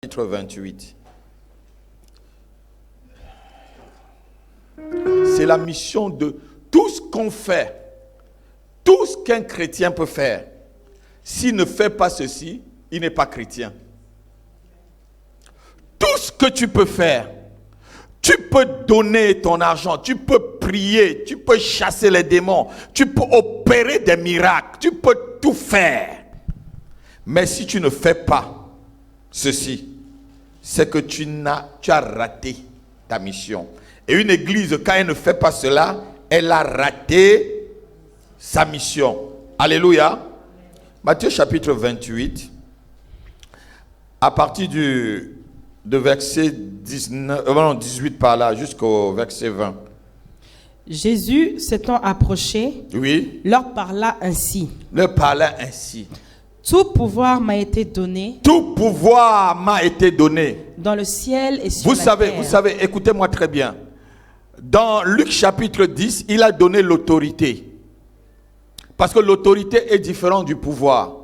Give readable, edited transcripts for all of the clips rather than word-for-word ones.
Chapitre 28. C'est la mission de tout ce qu'on fait, tout ce qu'un chrétien peut faire. S'il ne fait pas ceci, il n'est pas chrétien. Tout ce que tu peux faire, tu peux donner ton argent, tu peux prier, tu peux chasser les démons, tu peux opérer des miracles, tu peux tout faire. Mais si tu ne fais pas ceci, c'est que tu as raté ta mission. Et une église, quand elle ne fait pas cela, elle a raté sa mission. Alléluia. Matthieu chapitre 28, à partir de verset 18 par là, jusqu'au verset 20. Jésus, s'étant approché, Oui. leur parla ainsi. Leur parla ainsi. Tout pouvoir m'a été donné. Tout pouvoir m'a été donné. Dans le ciel et sur la terre. Vous savez, écoutez-moi très bien. Dans Luc chapitre 10, il a donné l'autorité. Parce que l'autorité est différente du pouvoir.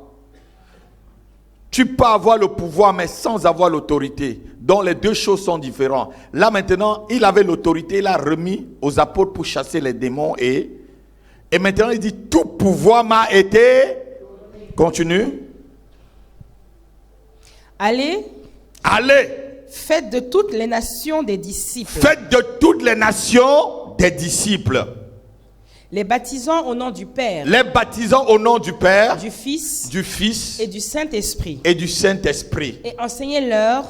Tu peux avoir le pouvoir, mais sans avoir l'autorité. Donc les deux choses sont différentes. Là maintenant, il avait l'autorité, il a remis aux apôtres pour chasser les démons. Et maintenant, il dit, tout pouvoir m'a été... Continue. Allez. Faites de toutes les nations des disciples. Faites de toutes les nations des disciples. Les baptisant au nom du Père. Les baptisant au nom du Père. Du Fils. Du Fils. Et du Saint-Esprit. Et du Saint-Esprit. Et enseignez-leur.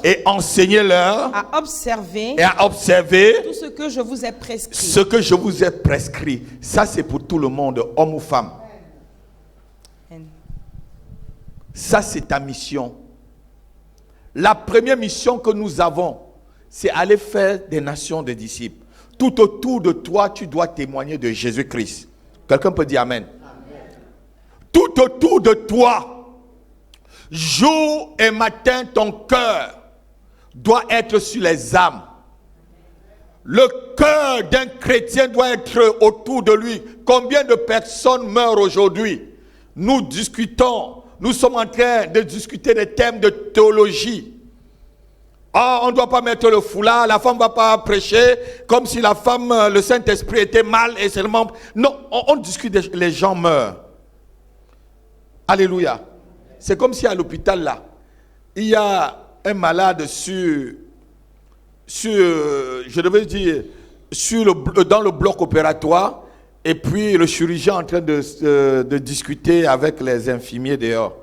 À observer. Tout ce que je vous ai prescrit. Ce que je vous ai prescrit. Ça c'est pour tout le monde, homme ou femme. Ça, c'est ta mission. La première mission que nous avons, c'est aller faire des nations des disciples. Tout autour de toi, tu dois témoigner de Jésus-Christ. Quelqu'un peut dire Amen. Tout autour de toi, jour et matin, ton cœur doit être sur les âmes. Le cœur d'un chrétien doit être autour de lui. Combien de personnes meurent aujourd'hui? Nous discutons. Nous sommes en train de discuter des thèmes de théologie. Ah, on ne doit pas mettre le foulard, la femme ne va pas prêcher, comme si la femme, le Saint-Esprit était mal et seulement... Non, on discute, les gens meurent. Alléluia. C'est comme si à l'hôpital là, il y a un malade dans le bloc opératoire. Et puis le chirurgien en train de discuter avec les infirmiers dehors.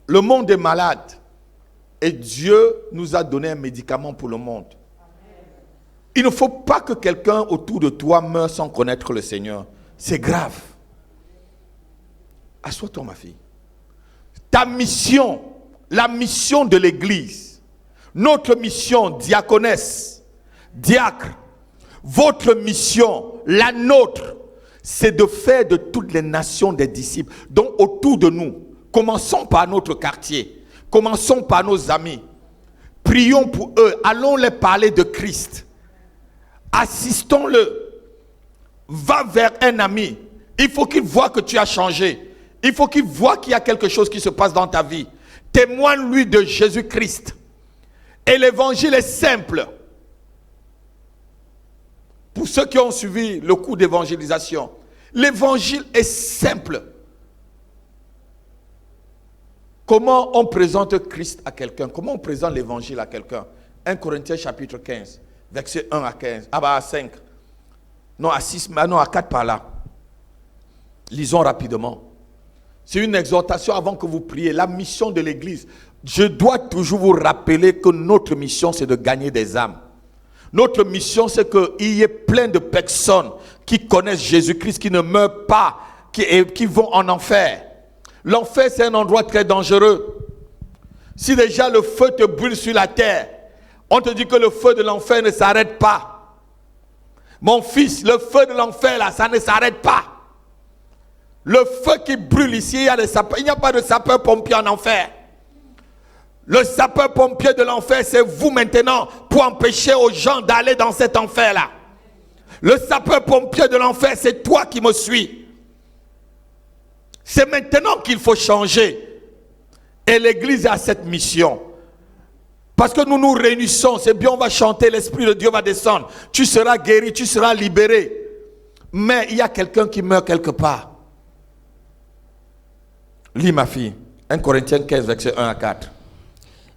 Le monde est malade. Et Dieu nous a donné un médicament pour le monde. Il ne faut pas que quelqu'un autour de toi meure sans connaître le Seigneur. C'est grave. Assois-toi, ma fille. Ta mission, la mission de l'Église, notre mission, diaconesse, diacre, votre mission, la nôtre, c'est de faire de toutes les nations des disciples. Donc autour de nous, commençons par notre quartier, commençons par nos amis, prions pour eux, allons les parler de Christ, assistons-le, va vers un ami, il faut qu'il voie que tu as changé, il faut qu'il voie qu'il y a quelque chose qui se passe dans ta vie, témoigne-lui de Jésus-Christ, et l'évangile est simple. Pour ceux qui ont suivi le cours d'évangélisation, l'évangile est simple. Comment on présente Christ à quelqu'un? Comment on présente l'évangile à quelqu'un? 1 Corinthiens chapitre 15, verset 1 à 15. À 5. Non, à 6, non, à 4 par là. Lisons rapidement. C'est une exhortation avant que vous priez. La mission de l'Église. Je dois toujours vous rappeler que notre mission, c'est de gagner des âmes. Notre mission, c'est qu'il y ait plein de personnes qui connaissent Jésus-Christ, qui ne meurent pas, qui vont en enfer. L'enfer, c'est un endroit très dangereux. Si déjà le feu te brûle sur la terre, on te dit que le feu de l'enfer ne s'arrête pas. Mon fils, le feu de l'enfer, là, ça ne s'arrête pas. Le feu qui brûle ici, il n'y a pas de sapeur-pompier en enfer. Le sapeur-pompier de l'enfer, c'est vous maintenant pour empêcher aux gens d'aller dans cet enfer-là. Le sapeur-pompier de l'enfer, c'est toi qui me suis. C'est maintenant qu'il faut changer. Et l'église a cette mission. Parce que nous nous réunissons, c'est bien, on va chanter, l'Esprit de Dieu va descendre. Tu seras guéri, tu seras libéré. Mais il y a quelqu'un qui meurt quelque part. Lis ma fille, 1 Corinthiens 15, verset 1 à 4.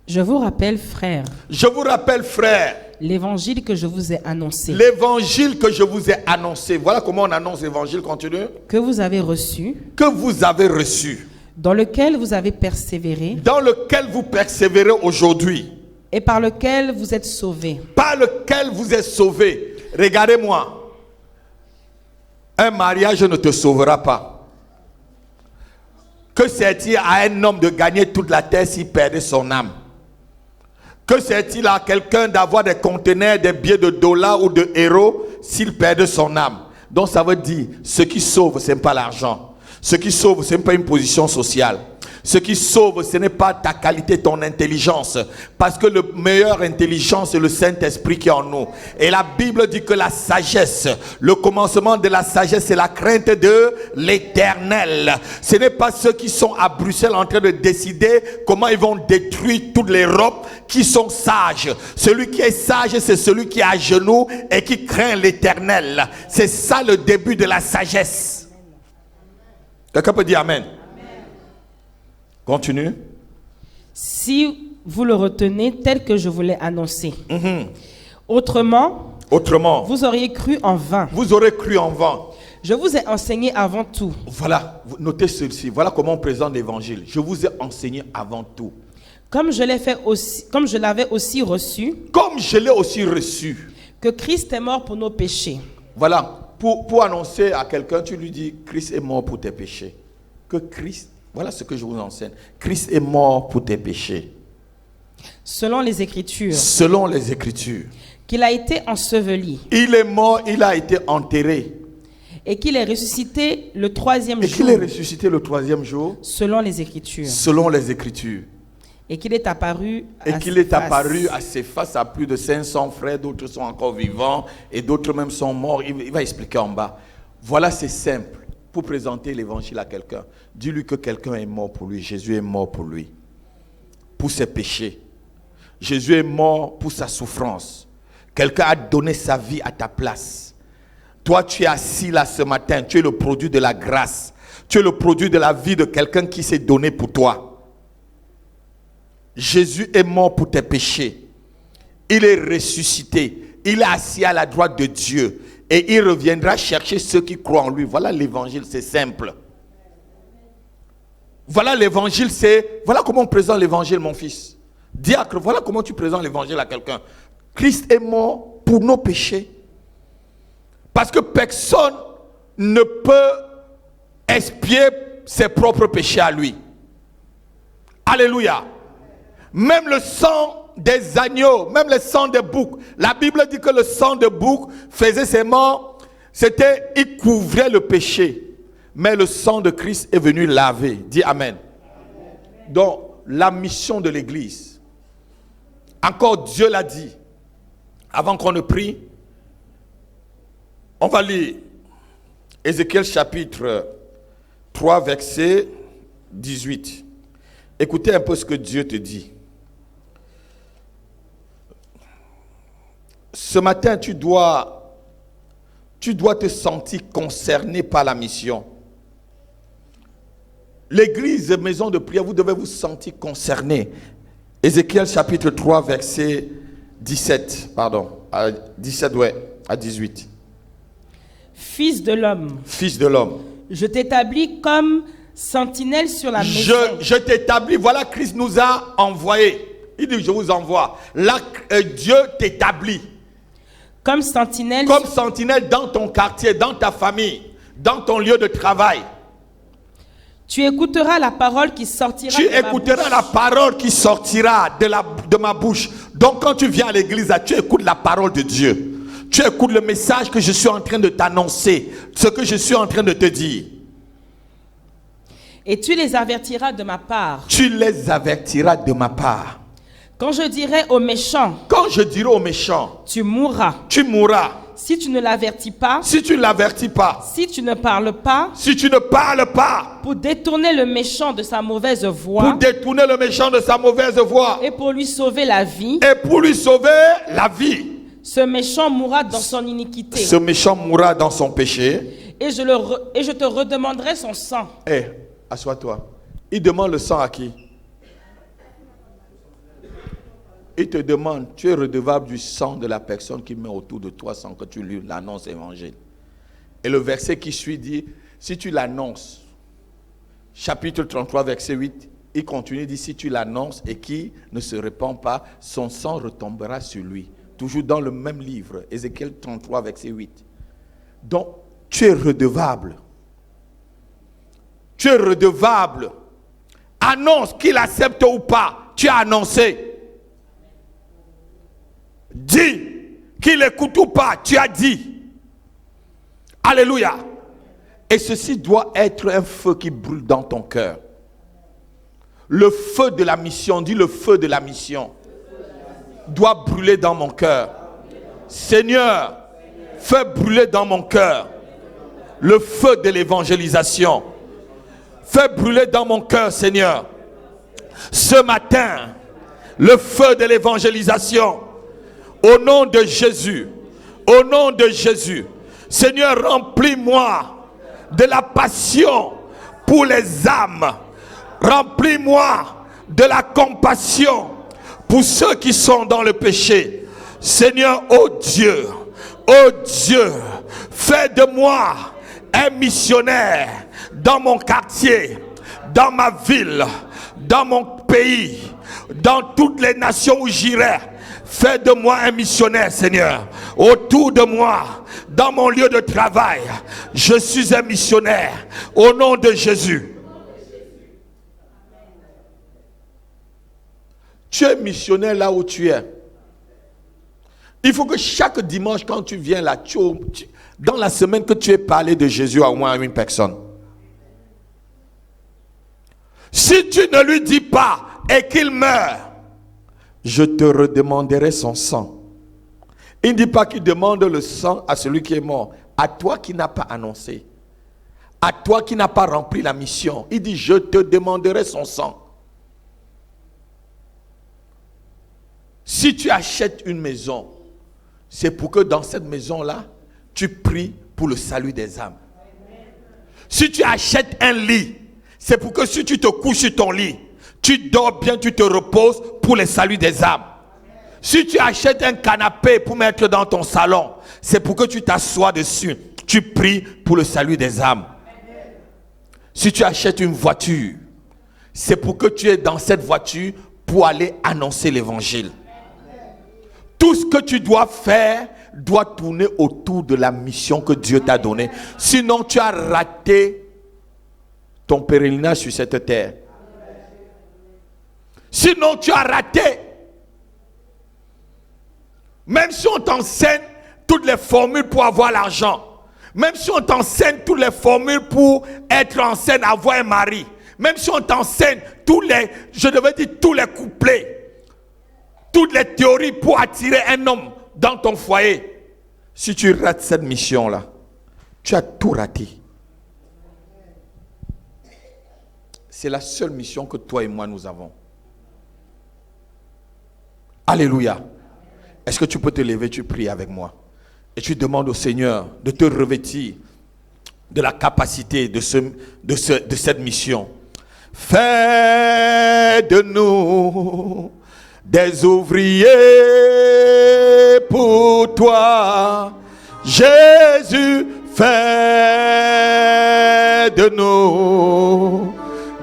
Je vous rappelle, frères, Je vous rappelle, frères, l'évangile que je vous ai annoncé, l'évangile que je vous ai annoncé. Voilà comment on annonce l'évangile, continue. que vous avez reçu, Que vous avez reçu, dans lequel vous avez persévéré dans lequel vous persévérez aujourd'hui, et par lequel vous êtes sauvés. par lequel vous êtes sauvés. Regardez-moi. Un mariage ne te sauvera pas. Que c'est-il à un homme de gagner toute la terre s'il perdait son âme? Que c'est-il à quelqu'un d'avoir des conteneurs, des billets de dollars ou de euros s'il perdait son âme? Donc ça veut dire, ce qui sauve, ce n'est pas l'argent. Ce qui sauve, ce n'est pas une position sociale. Ce qui sauve, ce n'est pas ta qualité, ton intelligence. Parce que le meilleur intelligence, c'est le Saint-Esprit qui est en nous. Et la Bible dit que la sagesse, le commencement de la sagesse, c'est la crainte de l'Éternel. Ce n'est pas ceux qui sont à Bruxelles en train de décider comment ils vont détruire toute l'Europe qui sont sages. Celui qui est sage, c'est celui qui est à genoux et qui craint l'Éternel. C'est ça le début de la sagesse. Quelqu'un peut dire Amen? Continue. Si vous le retenez tel que je vous l'ai annoncé. Autrement, vous auriez cru en vain. Vous aurez cru en vain. Je vous ai enseigné avant tout. Voilà, notez ceci. Voilà comment on présente l'évangile. Je vous ai enseigné avant tout. Comme je l'avais aussi reçu. Comme je l'ai aussi reçu. Que Christ est mort pour nos péchés. Voilà, pour annoncer à quelqu'un, tu lui dis, Christ est mort pour tes péchés. Que Christ, voilà ce que je vous enseigne. Christ est mort pour tes péchés. Selon les Écritures. Selon les Écritures. Qu'il a été enseveli. Il est mort, il a été enterré. Et qu'il est ressuscité le troisième jour. Et qu'il est ressuscité le troisième jour. Selon les Écritures. Selon les Écritures. Et qu'il est apparu à ses faces à plus de 500 frères, d'autres sont encore vivants et d'autres même sont morts. Il va expliquer en bas. Voilà, c'est simple. Pour présenter l'évangile à quelqu'un, dis-lui que quelqu'un est mort pour lui. Jésus est mort pour lui, pour ses péchés. Jésus est mort pour sa souffrance. Quelqu'un a donné sa vie à ta place. Toi, tu es assis là ce matin, tu es le produit de la grâce. Tu es le produit de la vie de quelqu'un qui s'est donné pour toi. Jésus est mort pour tes péchés. Il est ressuscité. Il est assis à la droite de Dieu. Et il reviendra chercher ceux qui croient en lui. Voilà l'évangile, c'est simple. Voilà l'évangile, c'est... Voilà comment on présente l'évangile, mon fils. Diacre, voilà comment tu présentes l'évangile à quelqu'un. Christ est mort pour nos péchés. Parce que personne ne peut expier ses propres péchés à lui. Alléluia. Même le sang des agneaux, même le sang des boucs. La Bible dit que le sang de bouc faisait ses morts. C'était, il couvrait le péché. Mais le sang de Christ est venu laver. Dis Amen. Donc, la mission de l'église. Encore Dieu l'a dit. Avant qu'on ne prie, on va lire Ézéchiel chapitre 3, verset 18. Écoutez un peu ce que Dieu te dit. Ce matin, tu dois te sentir concerné par la mission. L'église, maison de prière, vous devez vous sentir concerné. Ézéchiel chapitre 3, verset 17, à 18. Fils de l'homme. Fils de l'homme. Je t'établis comme sentinelle sur la maison. Je t'établis, voilà, Christ nous a envoyés. Il dit, je vous envoie. Là, Dieu t'établit. Comme sentinelle dans ton quartier, dans ta famille, dans ton lieu de travail. Tu écouteras la parole qui sortira de ma bouche. Donc quand tu viens à l'église, tu écoutes la parole de Dieu. Tu écoutes le message que je suis en train de t'annoncer, ce que je suis en train de te dire. Et tu les avertiras de ma part. Quand je dirai aux méchants, tu mourras. si tu ne l'avertis pas, si tu ne l'avertis pas, si tu ne parles pas, si tu ne parles pas, pour détourner le méchant de sa mauvaise voie, pour détourner le méchant de sa mauvaise voie, et pour lui sauver la vie, et pour lui sauver la vie, ce méchant mourra dans son iniquité. Ce méchant mourra dans son péché. Et je te redemanderai son sang. Assois-toi. Il demande le sang à qui? Il te demande, tu es redevable du sang de la personne qui met autour de toi sans que tu lui l'annonces l'évangile. Et le verset qui suit dit, si tu l'annonces, chapitre 33, verset 8, il continue, dit, si tu l'annonces et qui ne se répand pas, son sang retombera sur lui. Toujours dans le même livre, Ézéchiel 33, verset 8. Donc, tu es redevable. Tu es redevable. Annonce qu'il accepte ou pas. Tu as annoncé. Dis qu'il écoute ou pas. Tu as dit. Alléluia. Et ceci doit être un feu qui brûle dans ton cœur. Le feu de la mission. Dis le feu de la mission. Doit brûler dans mon cœur. Seigneur, fais brûler dans mon cœur le feu de l'évangélisation. Fais brûler dans mon cœur, Seigneur, ce matin, le feu de l'évangélisation. Au nom de Jésus, au nom de Jésus, Seigneur, remplis-moi de la passion pour les âmes. Remplis-moi de la compassion pour ceux qui sont dans le péché. Seigneur, oh Dieu, fais de moi un missionnaire dans mon quartier, dans ma ville, dans mon pays, dans toutes les nations où j'irai. Fais de moi un missionnaire, Seigneur. Autour de moi, dans mon lieu de travail, je suis un missionnaire. Au nom de Jésus. Tu es missionnaire là où tu es. Il faut que chaque dimanche, quand tu viens là, dans la semaine que tu aies parlé de Jésus à au moins une personne. Si tu ne lui dis pas et qu'il meurt, je te redemanderai son sang. Il ne dit pas qu'il demande le sang à celui qui est mort. À toi qui n'as pas annoncé. À toi qui n'as pas rempli la mission. Il dit, je te demanderai son sang. Si tu achètes une maison, c'est pour que dans cette maison-là, tu pries pour le salut des âmes. Si tu achètes un lit, c'est pour que si tu te couches sur ton lit, tu dors bien, tu te reposes pour le salut des âmes. Si tu achètes un canapé pour mettre dans ton salon, c'est pour que tu t'assoies dessus. Tu pries pour le salut des âmes. Si tu achètes une voiture, c'est pour que tu es dans cette voiture pour aller annoncer l'évangile. Tout ce que tu dois faire doit tourner autour de la mission que Dieu t'a donnée. Sinon, tu as raté ton pèlerinage sur cette terre. Sinon, tu as raté. Même si on t'enseigne toutes les formules pour avoir l'argent, même si on t'enseigne toutes les formules pour être en scène, avoir un mari, même si on t'enseigne tous les couplets, toutes les théories pour attirer un homme dans ton foyer, si tu rates cette mission-là, tu as tout raté. C'est la seule mission que toi et moi nous avons. Alléluia. Est-ce que tu peux te lever, tu pries avec moi et tu demandes au Seigneur de te revêtir de la capacité de cette mission. Fais de nous des ouvriers pour toi, Jésus. Fais de nous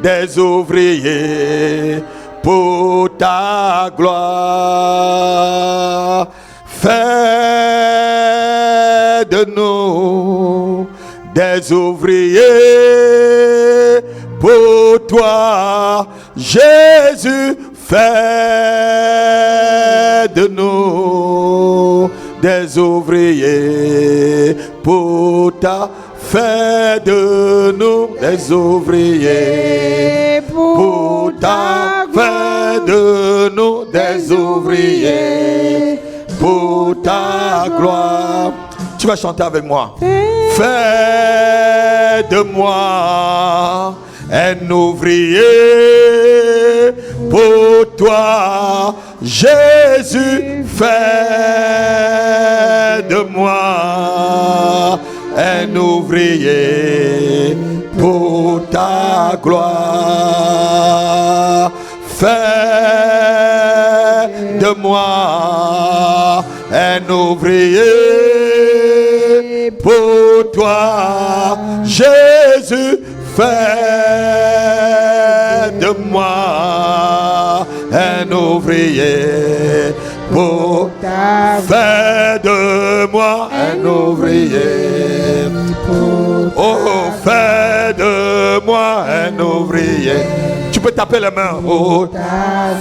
des ouvriers pour ta gloire. Fais de nous des ouvriers pour toi, Jésus. Fais de nous des ouvriers pour ta. Fais de nous des ouvriers pour ta. Fais de nous des ouvriers pour ta gloire. Tu vas chanter avec moi. Fais de moi un ouvrier pour toi, Jésus. Fais de moi un ouvrier pour ta gloire. Fais de moi un ouvrier pour toi, Jésus. Fais de moi un ouvrier pour ta gloire. Fais de moi un ouvrier pour ta gloire. Oh, fais de moi un ouvrier. Tu peux taper les mains. Oh,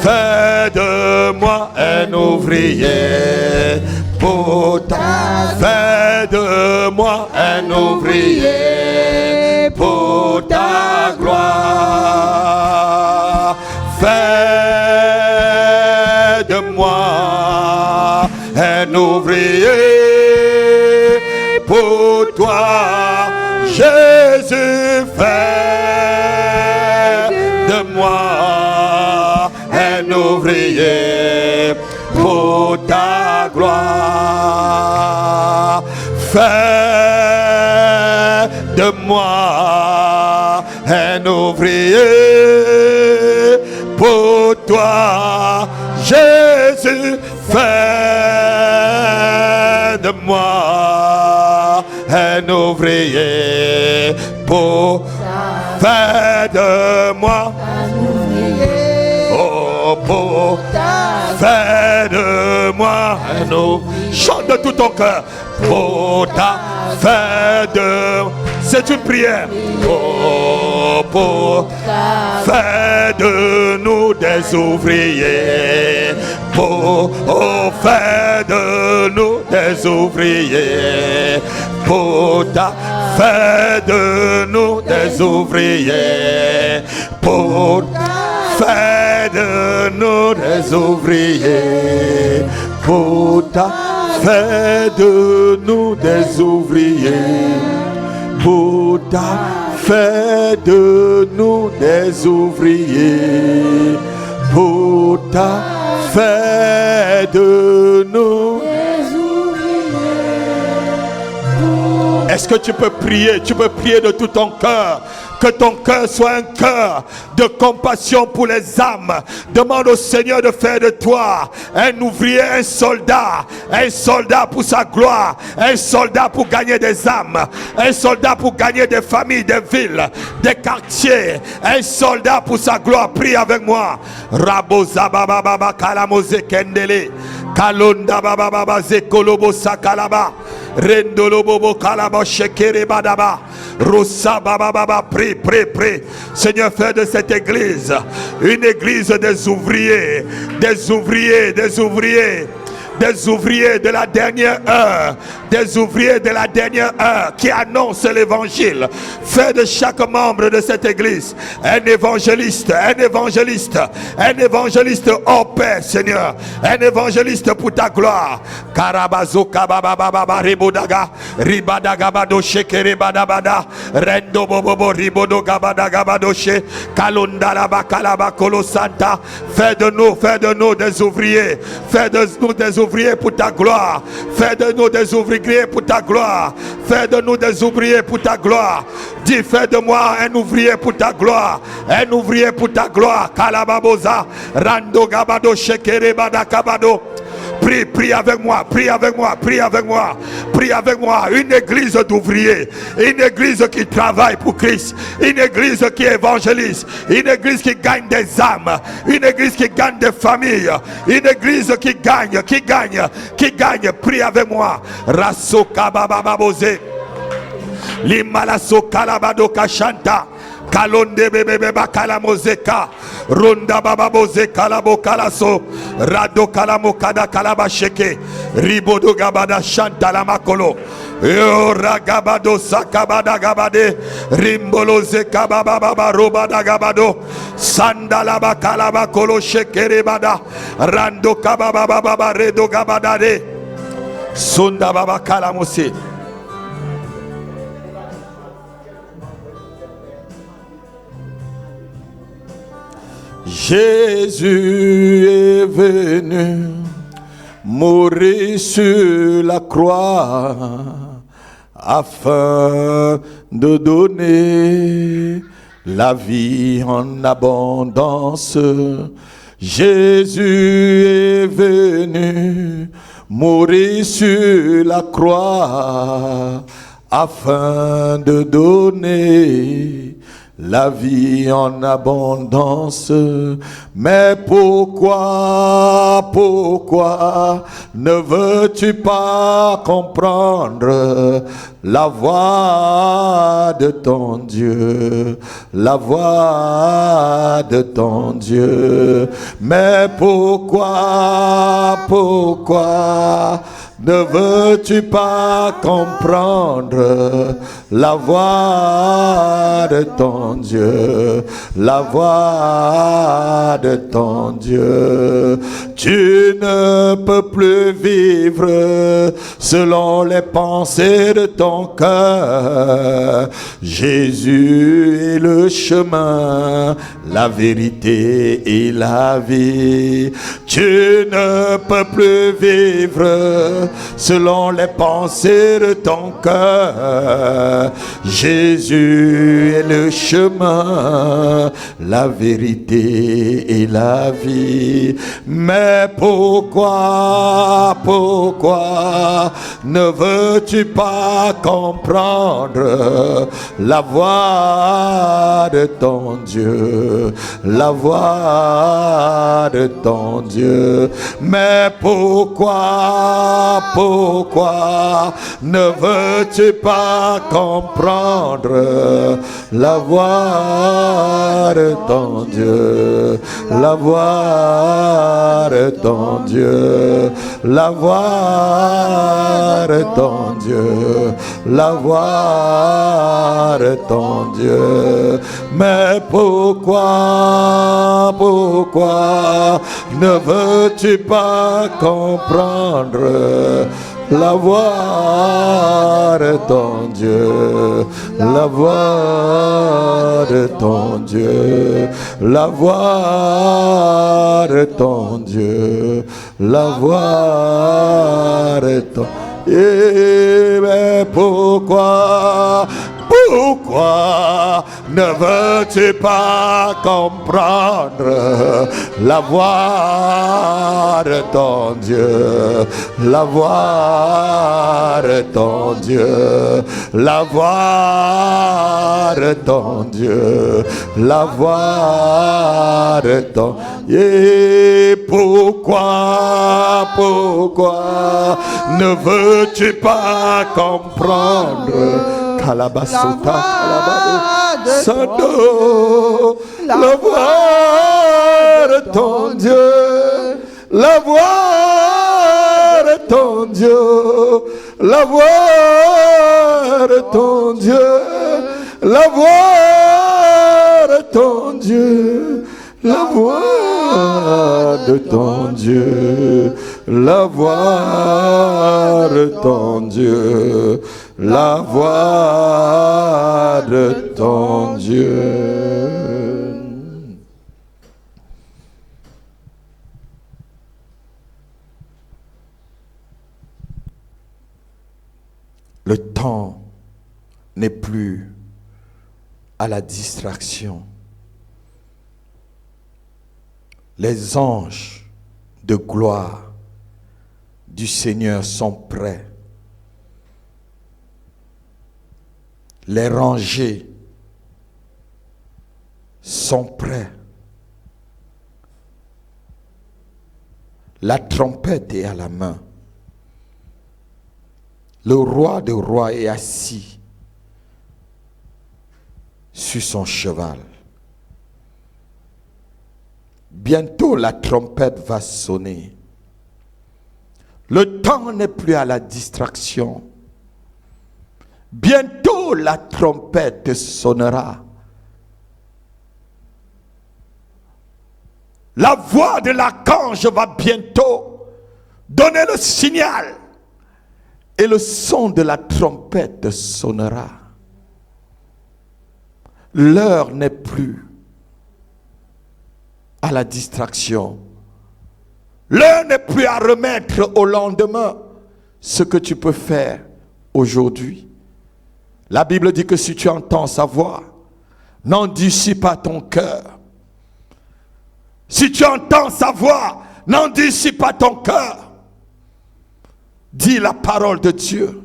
fais de moi un ouvrier pour ta. Fais de moi un ouvrier pour ta gloire. Fais de moi un ouvrier pour toi, Jésus. Fais de moi un ouvrier pour ta gloire. Fais de moi un ouvrier pour toi, Jésus. Fais de moi un ouvrier pour ta. Fais de moi un ouvrier. Oh, pour ta. Fais de moi un ouvrier. Chante de tout ton cœur. Pour ta. Fais de. C'est une prière. Oh, pour ta. Fais de nous des ouvriers. Pour. Oh, fais de nous des ouvriers. Pour ta. Fais de nous des ouvriers. Pour ta. Fais de nous des ouvriers. Pour ta. Fais de nous des ouvriers. Pour ta. Fais de nous des ouvriers. Pour ta. Fais de nous des ouvriers. Est-ce que tu peux prier? Tu peux prier de tout ton cœur. Que ton cœur soit un cœur de compassion pour les âmes. Demande au Seigneur de faire de toi un ouvrier, un soldat pour sa gloire, un soldat pour gagner des âmes, un soldat pour gagner des familles, des villes, des quartiers, un soldat pour sa gloire. Prie avec moi. Raboza baba baba kalamose kendele, kalonda baba baba zekolobo sakalaba, rendolo bobo kalaba shekere badaba. Rosa baba baba, prie, prie, prie. Seigneur, fais de cette église une église des ouvriers, des ouvriers, des ouvriers, des ouvriers de la dernière heure, des ouvriers de la dernière heure qui annoncent l'évangile. Fais de chaque membre de cette église un évangéliste, un évangéliste, un évangéliste hors pair, Seigneur, un évangéliste pour ta gloire. Karabazo kabababa ribodaga, ribadaga bado shekere badabada, rendo bobobo ribodo gabada gabadoshe, kalondala bakalaba kolosanta. Fais de nous des ouvriers, fais de nous des ouvriers pour ta gloire. Fais de nous des ouvriers pour ta gloire. Fais de nous des ouvriers pour ta gloire. Dis, fais de moi un ouvrier pour ta gloire. Un ouvrier pour ta gloire. Kalababoza, rando gabado shekere badakabado. Prie, prie avec moi, prie avec moi, prie avec moi, prie avec moi. Une église d'ouvriers, une église qui travaille pour Christ, une église qui évangélise, une église qui gagne des âmes, une église qui gagne des familles, une église qui gagne, qui gagne, qui gagne. Prie avec moi. Rasoka babababose, limalaso kalabado kashanta. Kalonde bebe bakala mozeka, ronda baba boze kalabo kalaso, rado kalamo kada kalaba sheke, ribodo gabada shanta la makolo, yo ragabado sakabada gabade, rimbolo zeka baba baba robada gabado, sandala bakalaba kolo shekere bada, rando kababa baba redo gabada de, sunda baba kalamosi. Jésus est venu mourir sur la croix afin de donner la vie en abondance. Jésus est venu mourir sur la croix afin de donner la vie en abondance. Mais pourquoi ne veux-tu pas comprendre la voix de ton Dieu, la voix de ton Dieu? Mais pourquoi ne veux-tu pas comprendre la voix de ton Dieu, la voix de ton Dieu? Tu ne peux plus vivre selon les pensées de ton cœur. Jésus est le chemin, la vérité et la vie. Tu ne peux plus vivre selon les pensées de ton cœur. Jésus est le chemin, la vérité et la vie. Mais pourquoi ne veux-tu pas comprendre la voix de ton Dieu, la voix de ton Dieu? Mais pourquoi ne veux-tu pas comprendre la voix de ton Dieu, la voix de ton Dieu, la voix de ton Dieu, la voix de ton Dieu? Mais pourquoi ne veux-tu pas comprendre la voix de ton Dieu, la voix de ton Dieu, la voix de ton Dieu, la voix de ton Dieu? Mais pourquoi ne veux-tu pas comprendre la voix de ton Dieu, la voix de ton Dieu, la voix de ton Dieu, la voix de ton Dieu? Et pourquoi ne veux-tu pas comprendre la voix de ton Dieu, la voix de ton Dieu, la voix de ton Dieu, la voix de ton Dieu, la voix de ton Dieu, la voix de ton Dieu, la voix de ton Dieu. Le temps n'est plus à la distraction. Les anges de gloire du Seigneur sont prêts. Les rangées sont prêts. La trompette est à la main. Le roi des rois est assis sur son cheval. Bientôt la trompette va sonner. Le temps n'est plus à la distraction. Bientôt la trompette sonnera. La voix de l'archange va bientôt donner le signal. Et le son de la trompette sonnera. L'heure n'est plus à la distraction. L'heure n'est plus à remettre au lendemain ce que tu peux faire aujourd'hui. La Bible dit que si tu entends sa voix, n'endurcis pas ton cœur. Si tu entends sa voix, n'endurcis pas ton cœur. Dis la parole de Dieu.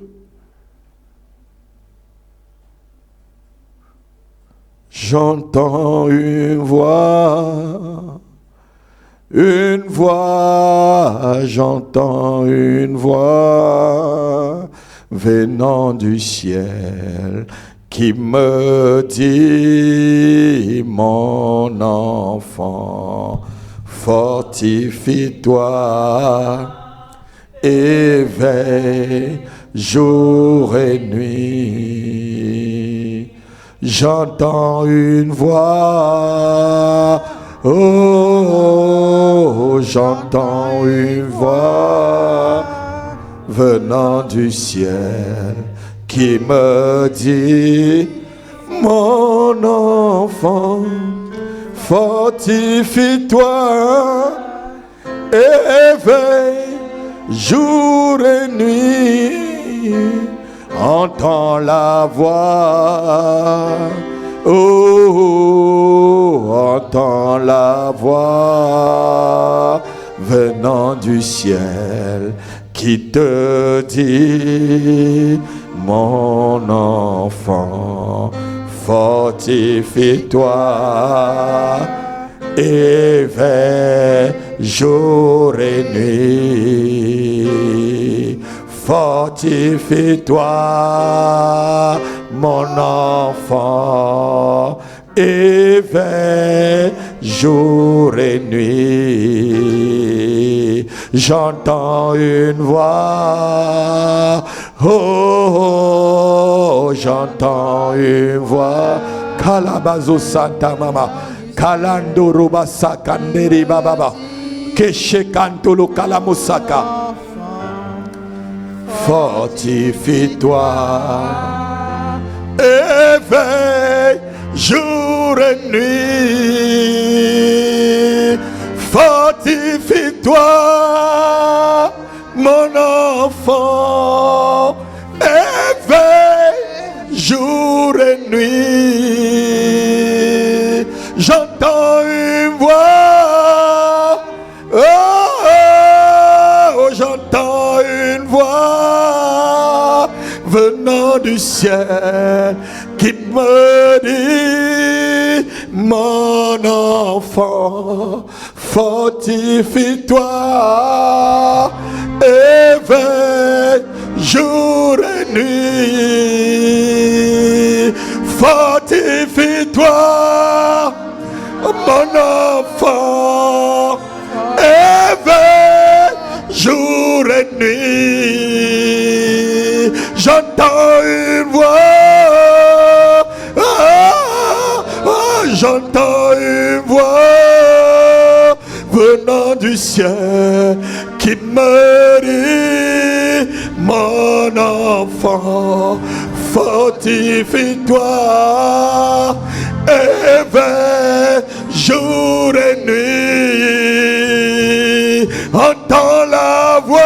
J'entends une voix, j'entends une voix venant du ciel qui me dit, mon enfant, fortifie-toi et veille jour et nuit. J'entends une voix, oh, j'entends une voix venant du ciel qui me dit, mon enfant, fortifie-toi et veille jour et nuit. Entends la voix, oh, entends la voix venant du ciel qui te dit, mon enfant, fortifie-toi et veille jour et nuit. Fortifie-toi, mon enfant, et veille jour et nuit. J'entends une voix, oh, j'entends une voix. Kalabazo Santa Mama, Kalando Ruba Sakanderi Bababa, Keshekantolo Kalamusaka. Fortifie-toi et veille jour et nuit. Fortifie-toi, mon enfant, et veille jour et nuit. J'entends une voix, oh, j'entends une voix venant du ciel qui me dit, mon enfant, fortifie-toi et veille jour et nuit. Fortifie-toi, mon enfant, et veille jour et nuit. J'entends une voix, j'entends une voix venant du ciel qui me dit, mon enfant, fortifie-toi et veille jour et nuit. Entends la voix,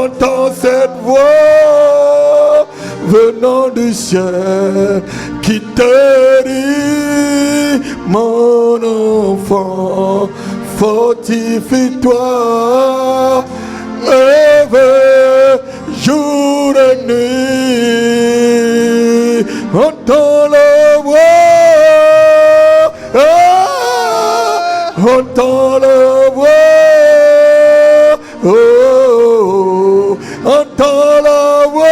entends cette voix venant du ciel qui te dit, mon enfant, fortifie-toi et veille jour et nuit. Entends la voix, entends la voix, oh, entends la voix,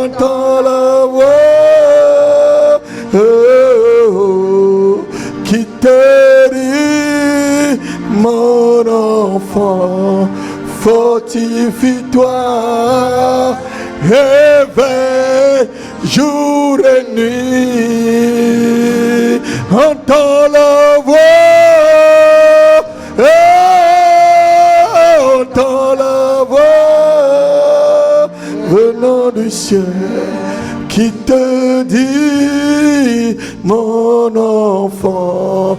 entends la voix, oh, qui te dit, mon enfant, fortifie-toi et veille jour et nuit. Entends la voix, entends la voix venant du ciel qui mon enfant,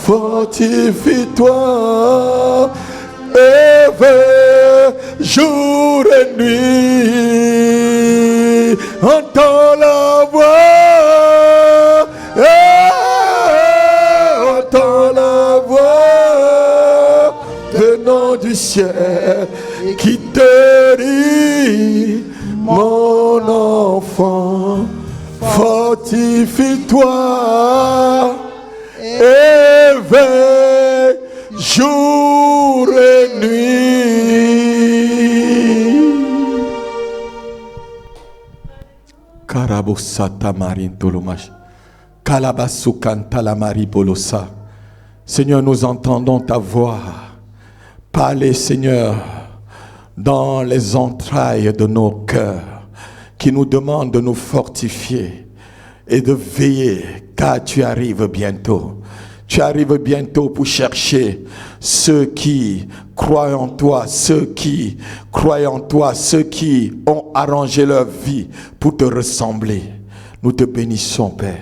fortifie-toi, éveille jour et nuit, entends la voix, entends la voix venant du ciel qui te dit, mon enfant, fortifie-toi, éveille jour et nuit. Karabosata marin tolomash, kalabasukanta la maribolosa. Seigneur, nous entendons ta voix parler, Seigneur, dans les entrailles de nos cœurs, qui nous demande de nous fortifier et de veiller, car tu arrives bientôt. Tu arrives bientôt pour chercher ceux qui croient en toi, ceux qui croient en toi, ceux qui ont arrangé leur vie pour te ressembler. Nous te bénissons, Père.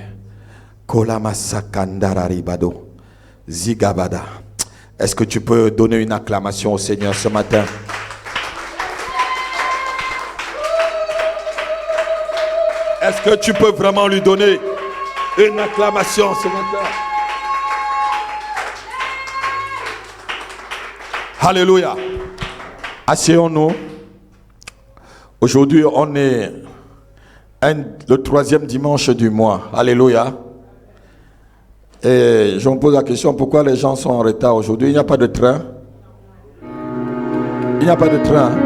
Kolamasakandararibado, Zigabada. Est-ce que tu peux donner une acclamation au Seigneur ce matin? Est-ce que tu peux vraiment lui donner une acclamation ce matin? Alléluia. Asseyons-nous. Aujourd'hui, on est le 3e dimanche du mois. Alléluia. Et je me pose la question, pourquoi les gens sont en retard aujourd'hui? Il n'y a pas de train. Il n'y a pas de train.